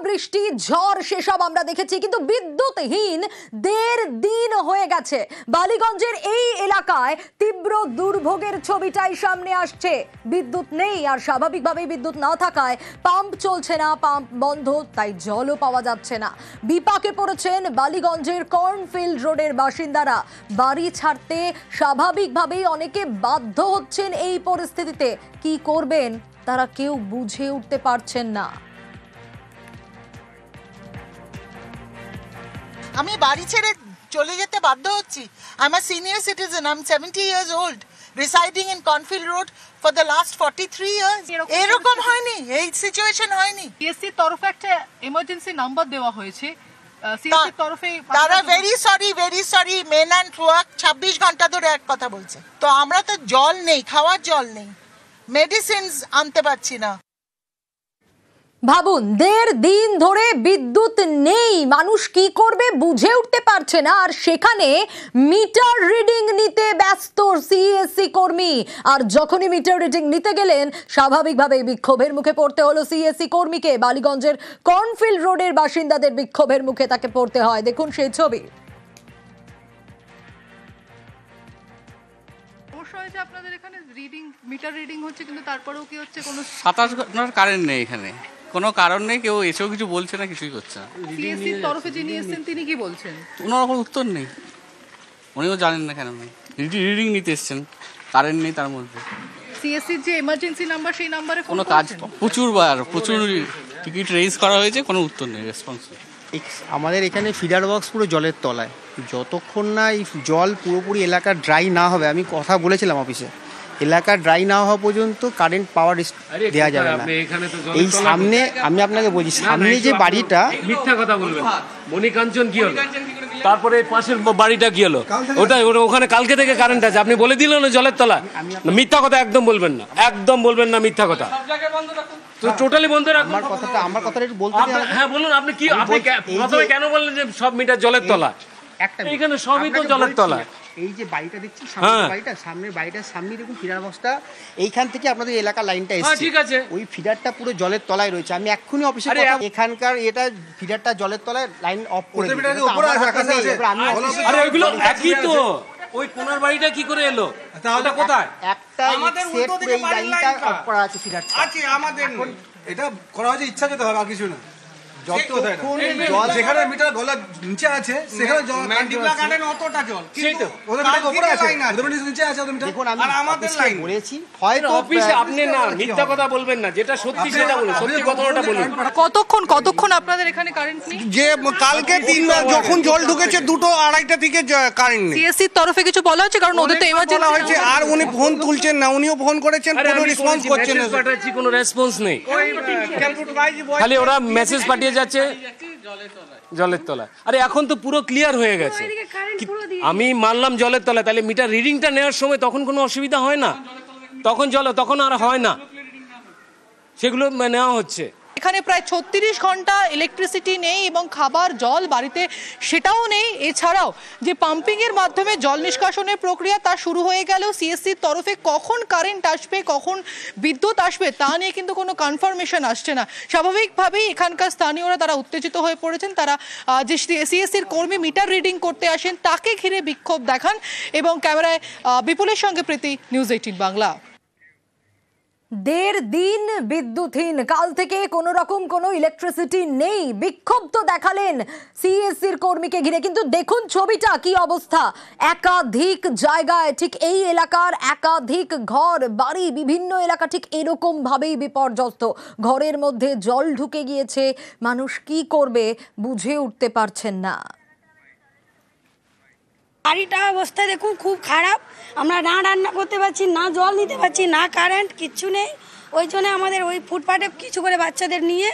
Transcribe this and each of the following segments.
বৃষ্টি ঝড় সেসব আমরা দেখেছি, কিন্তু বিদ্যুৎহীন 1.5 দিন হয়ে গেছে। বালিগঞ্জের এই এলাকায় তীব্র দুর্ভোগের ছবিটাই সামনে আসছে। বিদ্যুৎ নেই, আর স্বাভাবিকভাবেই বিদ্যুৎ না থাকায় পাম্প চলছে না, পাম্প বন্ধ, তাই জলও পাওয়া যাচ্ছে না। বিপাকে পড়েছেন বালিগঞ্জের কর্নফিল্ড রোডের বাসিন্দারা। বাড়ি ছাড়তে স্বাভাবিকভাবেই অনেকে বাধ্য হচ্ছেন এই পরিস্থিতিতে। কি করবেন তারা কেউ বুঝে উঠতে পারছেন না। আমি বাড়ি ছেড়ে চলে যেতে বাধ্য হচ্ছি। I am a senior citizen, I am 70 years old, residing in Cornfield Road for the last 43 years. এরকম হয়নি, এই সিচুয়েশন হয়নি। সিএসসির তরফে একটা এমার্জেন্সি নাম্বার দেওয়া হয়েছে, সিএসসির তরফে তারা very sorry men and work 26 ঘন্টা ধরে এক কথা বলছে। তো আমরা তো জল নেই, খাওয়ার জল নেই, মেডিসিনস আনতে পারছি না। ভাবুন, 1.5 দিন ধরে বিদ্যুৎ নেই, মানুষ কি করবে বুঝে উঠতে পারছে না। আর সেখানে মিটার রিডিং নিতে ব্যস্ত সিএসসি কর্মী। আর যখনই মিটার রিডিং নিতে গেলেন, স্বাভাবিকভাবেই বিক্ষোভের মুখে পড়তে হলো সিএসসি কর্মীকে। বালিগঞ্জের কর্নফিল্ড রোডের বাসিন্দাদের বিক্ষোভের মুখে তাকে পড়তে হয়। দেখুন সেই ছবি। আপনাদের এখানে রিডিং, মিটার রিডিং হচ্ছে, কিন্তু তারপরেও কি হচ্ছে, কোনো 27 ঘন্টার কারেন্ট নেই এখানে, কোনো কারণ নেই, কেউ এসেও কিছু বলছে না, কিছুই করছে না। সিএসসির তরফে যিনি এসেছেন তিনি কি বলছেন? ওনার কোনো উত্তর নেই, উনিও জানেন না কেন নেই। রিডিং নিতে এসছেন, কারেন্ট নেই তার মধ্যে। সিএসসির যে এমার্জেন্সি নাম্বার, সেই নাম্বারে কোনো কাজ, প্রচুর টিকিট রেজ করা হয়েছে, কোনো উত্তর নেই, রেসপন্স নেই। আমাদের এখানে ফিডার বক্স পুরো জলের তলায়। যতক্ষণ না এই জল পুরোপুরি এলাকা ড্রাই না হবে, আমি কথা বলেছিলাম অফিসে, এলাকা ড্রাই না হওয়া পর্যন্ত কারেন্ট পাওয়ার দেওয়া যাবে না। এই সামনে আমি আপনাকে বলছি, সামনে যে বাড়িটা, মিথ্যা কথা বলবেন। মণিকাঞ্চন কি হলো, তারপরে পাশের বাড়িটা কি হলো, ওখানে কালকে থেকে কারেন্ট আছে, আপনি বলে দিলেন না জলের তলা। মিথ্যা কথা একদম বলবেন না, একদম বলবেন না মিথ্যা কথা। তো টোটালি বন্ধ রাখুন। আমার কথাটা একটু বলতে দিন। হ্যাঁ বলুন, আপনি কি, আপনি প্রথমে কেন বললেন যে সব মিটার জলের তলা? এখানে সবই তো জলের তলা। এই যে বাড়িটা দেখছি, সামনের বাড়িটা, সামনের বাড়িটার সামনে দেখুন ফিডার বক্সটা, এইখান থেকে আপনাদের এলাকার লাইনটা এসেছে, ঠিক আছে, ওই ফিডারটা পুরো জলের তলায় রয়েছে। আমি এক্ষুনি অফিসে এখানকার এটা ফিডারটা জলের তলায় লাইন অফ করে দিই। আরে ওইগুলো একই তো, ওই কোনার বাড়িটা কি করে এলো, তাহলে কোথায়? একটা সেট পুরো এই লাইনটা অফ করা আছে, ফিডারটা আছে আমাদের। এটা করা হয়েছে ইচ্ছা যেতে হবে, আর কিছু না। যেখানে মিটার গলার নিচে আছে সেখানে জল, অতটা জল, কিন্তু ওদের মিটার উপরে আছে, ওদের মিটার নিচে আছে, ওদের মিটার। দেখুন আমি আমাদের লাইন বলেছি, হয়তো অফিসে আপনি না মিথ্যা কথা বলবেন না, যেটা সত্যি সেটা বলুন, সত্যি কথাটা বলুন। কতক্ষণ আপনাদের এখানে কারেন্ট নেই? যে কালকে 3বার যখন জল ঢুকেছে, 2টো 2:30 থেকে কারেন্ট নেই। সিএসসির তরফে কিছু বলা হচ্ছে, কারণ ওদের তো এমার্জেন্সি হয়েছে, আর উনি ফোন তুলছেন না, উনিও ফোন করেছেন, কোনো রেসপন্স করছেন না, কোনো রেসপন্স নেই, খালি ওরা মেসেজ পাঠিয়ে যাচ্ছে জলের তলা। আরে এখন তো পুরো ক্লিয়ার হয়ে গেছে, আমি মানলাম জলের তলা, তাহলে মিটার রিডিংটা নেওয়ার সময় তখন কোনো অসুবিধা হয় না, তখন আর হয় না, সেগুলো নেওয়া হচ্ছে। এখানে প্রায় 36 ঘন্টা ইলেকট্রিসিটি নেই এবং খাবার জল বাড়িতে সেটাও নেই। এছাড়াও যে পাম্পিং এর মাধ্যমে জল নিষ্কাশনের প্রক্রিয়া তা শুরু হয়ে গেল, সিএসসির তরফে কখন কারেন্ট আসবে, কখন বিদ্যুৎ আসবে তা নিয়ে কিন্তু কোনো কনফার্মেশন আসছে না। স্বাভাবিকভাবেই এখানকার স্থানীয়রা তারা উত্তেজিত হয়ে পড়েছেন। তারা যে সিএসসির কর্মী মিটার রিডিং করতে আসেন তাকে ঘিরে বিক্ষোভ দেখান। এবং ক্যামেরায় বিপুলের সঙ্গে প্রীতি, নিউজ 18 বাংলা। 1.5 দিন বিদ্যুৎহীন, কাল থেকে কোনো রকম কোনো ইলেকট্রিসিটি নেই। বিক্ষোভ তো দেখালেন সিএসসির কর্মীকে ঘিরে, কিন্তু দেখুন ছবিটা কি অবস্থা। একাধিক জায়গায়, ঠিক এই এলাকার একাধিক ঘর বাড়ি, বিভিন্ন এলাকা ঠিক এরকম ভাবেই বিপর্যস্ত। ঘরের মধ্যে জল ঢুকে গিয়েছে, মানুষ কি করবে বুঝে উঠতে পারছেন না। বাড়িটা অবস্থা দেখুন খুব খারাপ, আমরা না রান্না করতে পারছি, না জল নিতে পারছি, না কারেন্ট, কিচ্ছু নেই। ওই জন্য আমাদের ওই ফুটপাতে কিছু করে বাচ্চাদের নিয়ে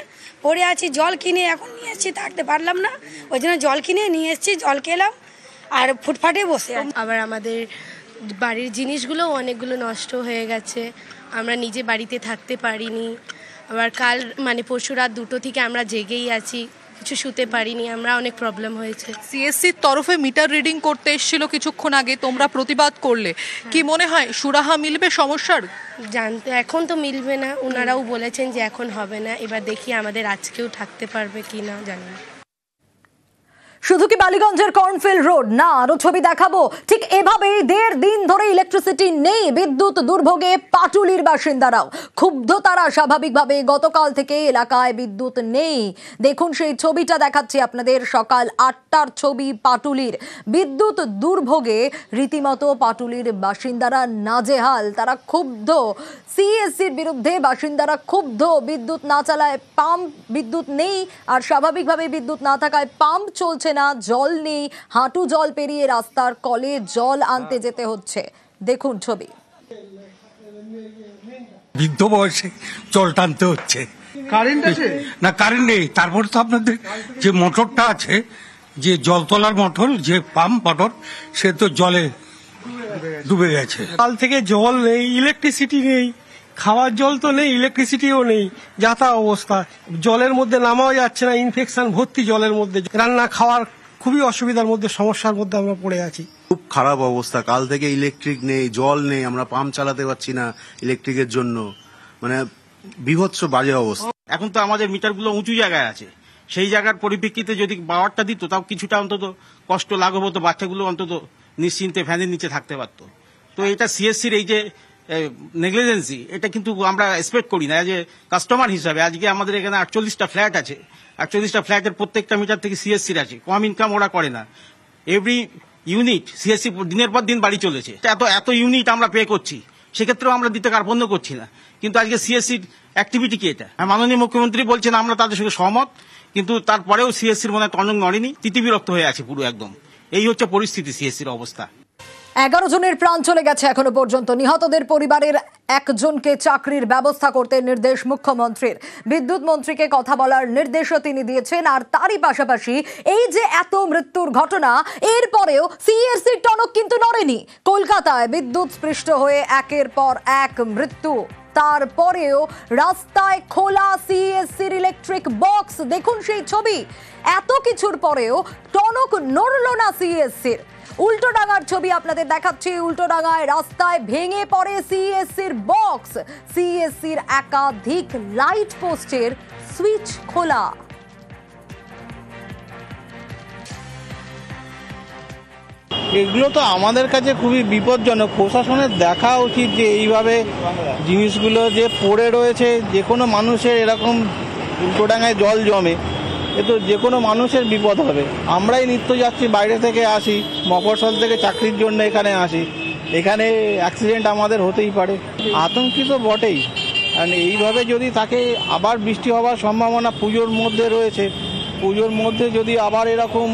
পড়ে আছি, জল কিনে এখন নিয়ে এসেছি, থাকতে পারলাম না, ওই জন্য জল কিনে নিয়ে এসেছি, জল খেলাম আর ফুটপাতে বসে। আবার আমাদের বাড়ির জিনিসগুলো অনেকগুলো নষ্ট হয়ে গেছে, আমরা নিজে বাড়িতে থাকতে পারিনি। আবার কাল পরশু রাত 2টো থেকে আমরা জেগেই আছি, কিছু শুতে পারিনি আমরা, অনেক প্রবলেম হয়েছে। সিএসসির তরফে মিটার রিডিং করতে এসেছিল কিছুক্ষণ আগে, তোমরা প্রতিবাদ করলে, কি মনে হয় সুরাহা মিলবে সমস্যার? জানতে এখন তো মিলবে না, ওনারাও বলেছেন যে এখন হবে না, এবার দেখি আমাদের আজকেও থাকতে পারবে কি না জানি না। শুধু কি বালিগঞ্জের কর্নফিল্ড রোড না, আরো ছবি দেখাবো। ঠিক এভাবেই 1.5 দিন ধরে ইলেকট্রিসিটি নেই, বিদ্যুৎ দুর্ভোগে পাটুলির বাসিন্দারাও ক্ষুব্ধ। তারা স্বাভাবিকভাবে গতকাল থেকে এলাকায় বিদ্যুৎ নেই। দেখুন সেই ছবিটা দেখাচ্ছি আপনাদের, সকাল 8টার ছবি পাটুলির। বিদ্যুৎ দুর্ভোগে রীতিমতো পাটুলির বাসিন্দারা নাজেহাল, তারা ক্ষুব্ধ। সিএসসির বিরুদ্ধে বাসিন্দারা ক্ষুব্ধ। বিদ্যুৎ না চালায় পাম্প, বিদ্যুৎ নেই, আর স্বাভাবিকভাবে বিদ্যুৎ না থাকায় পাম্প চলছে না, জল নেই, হাঁটু জল পেরিয়ে রাস্তার কলে জল আনতে যেতে হচ্ছে। দেখুন ছবি। বৃদ্ধ বয়সে জল টানতে হচ্ছে, কারেন্ট আছে না কারেন্ট নেই। তারপর তো আপনাদের যে মোটরটা আছে, যে জল তোলার মোটর, যে পাম্প মোটর, সে তো জলে ডুবে গেছে। কাল থেকে জল নেই, ইলেকট্রিসিটি নেই, খাওয়ার জল তো নেই, ইলেকট্রিসিটিও নেই, যাতা অবস্থা। জলের মধ্যে নামাও যাচ্ছে না, ইনফেকশন ভর্তি জলের মধ্যে। রান্না খাওয়ার খুবই অসুবিধার মধ্যে, সমস্যার মধ্যে আমরা পড়ে আছি। খুব খারাপ অবস্থা, কাল থেকে ইলেকট্রিক নেই, জল নেই, আমরা পাম্প চালাতে পারছি না ইলেকট্রিকের জন্য, মানে বিভৎস বাজে অবস্থা। এখন তো আমাদের মিটারগুলো উঁচু জায়গায় আছে, সেই জায়গার পরিপ্রেক্ষিতে যদি পাওয়ারটা দিত তাও কিছুটা অন্তত কষ্ট লাঘব হতো, বাচ্চাগুলো অন্তত নিশ্চিন্তে ফ্যানের নিচে থাকতে পারতো। তো এটা সিএসসির এই যে নেগলিজেন্সি, এটা কিন্তু আমরা এক্সপেক্ট করি না। যে কাস্টমার হিসাবে আজকে আমাদের এখানে 48টা ফ্ল্যাট আছে, 48টা ফ্ল্যাটের প্রত্যেকটা মিটার থেকে সিএসসির আছে, কম ইনকাম ওরা করে না। এভরি ইউনিট সিএসসি দিনের পর দিন বাড়ি চলেছে, এত ইউনিট আমরা পে করছি, সেক্ষেত্রেও আমরা দিতে কার্পণ্য করছি না। কিন্তু আজকে সিএসসির অ্যাক্টিভিটি কি এটা? মাননীয় মুখ্যমন্ত্রী বলছেন আমরা তাদের সঙ্গে সহমত, কিন্তু তারপরেও সিএসসির মনে টনক নড়েনি, তিতিবিরক্ত হয়ে আছে পুরো একদম। এই হচ্ছে পরিস্থিতি সিএসসির অবস্থা। 11 জনের প্রাণ চলে গেছে এখনো পর্যন্ত। নিহতদের পরিবারের একজনকে চাকরির ব্যবস্থা করতে নির্দেশ মুখ্যমন্ত্রীর। বিদ্যুৎ মন্ত্রীকে কথা বলার নির্দেশও তিনি দিয়েছেন। আর তারই পাশাপাশি এই যে এত মৃত্যুর ঘটনা, এরপরেও সিএসসির টনক কিন্তু নড়েনি। কলকাতায় বিদ্যুৎ স্পৃষ্ট হয়ে একের পর এক মৃত্যু, তারপরেও রাস্তায় খোলা সিএসসির ইলেকট্রিক বক্স। দেখুন সেই ছবি। এত কিছুর পরেও টনক নড়ল না সিএসসির। উল্টোডাঙ্গার ছবি আপনাদের দেখাচ্ছি। উল্টোডাঙ্গায় রাস্তায় ভেঙে পড়ে সিএসসির বক্স। সিএসসির একাধিক লাইট পোস্টের সুইচ খোলা। এগুলো তো আমাদের কাছে খুবই বিপজ্জনক। প্রশাসনের দেখা উচিত যে এইভাবে জিনিসগুলো যে পড়ে রয়েছে, যে কোনো মানুষের এরকম উল্টোডাঙ্গায় জল জমে, এ তো যে কোনো মানুষের বিপদ হবে। আমরাই নিত্য যাচ্ছি, বাইরে থেকে আসি, মফস্বল থেকে চাকরির জন্য এখানে আসি, এখানে অ্যাক্সিডেন্ট আমাদের হতেই পারে। আতঙ্কিত বটেই। কারণ এইভাবে যদি তাকে আবার বৃষ্টি হওয়ার সম্ভাবনা পুজোর মধ্যে রয়েছে, পুজোর মধ্যে যদি আবার এরকম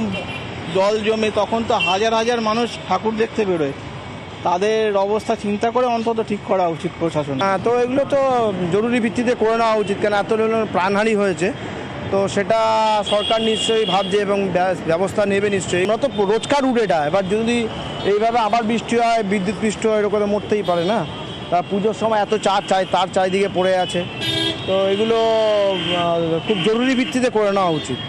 জল জমে, তখন তো হাজার হাজার মানুষ ঠাকুর দেখতে বেরোয়। তাদের অবস্থা চিন্তা করে অন্তত ঠিক করা উচিত প্রশাসন। তো এগুলো তো জরুরি ভিত্তিতে করে নেওয়া উচিত, কেন এত প্রাণহানি হয়েছে, তো সেটা সরকার নিশ্চয়ই ভাবছে এবং ব্যবস্থা নেবে নিশ্চয়ই। আমরা তো রোজকার রুট এটা, এবার যদি এইভাবে আবার বৃষ্টি হয়, বিদ্যুৎ পৃষ্ঠ হয়, এরকম মরতেই পারে না। তা পুজোর সময় এত তার চারিদিকে পড়ে আছে, তো এগুলো খুব জরুরি ভিত্তিতে করে নেওয়া উচিত।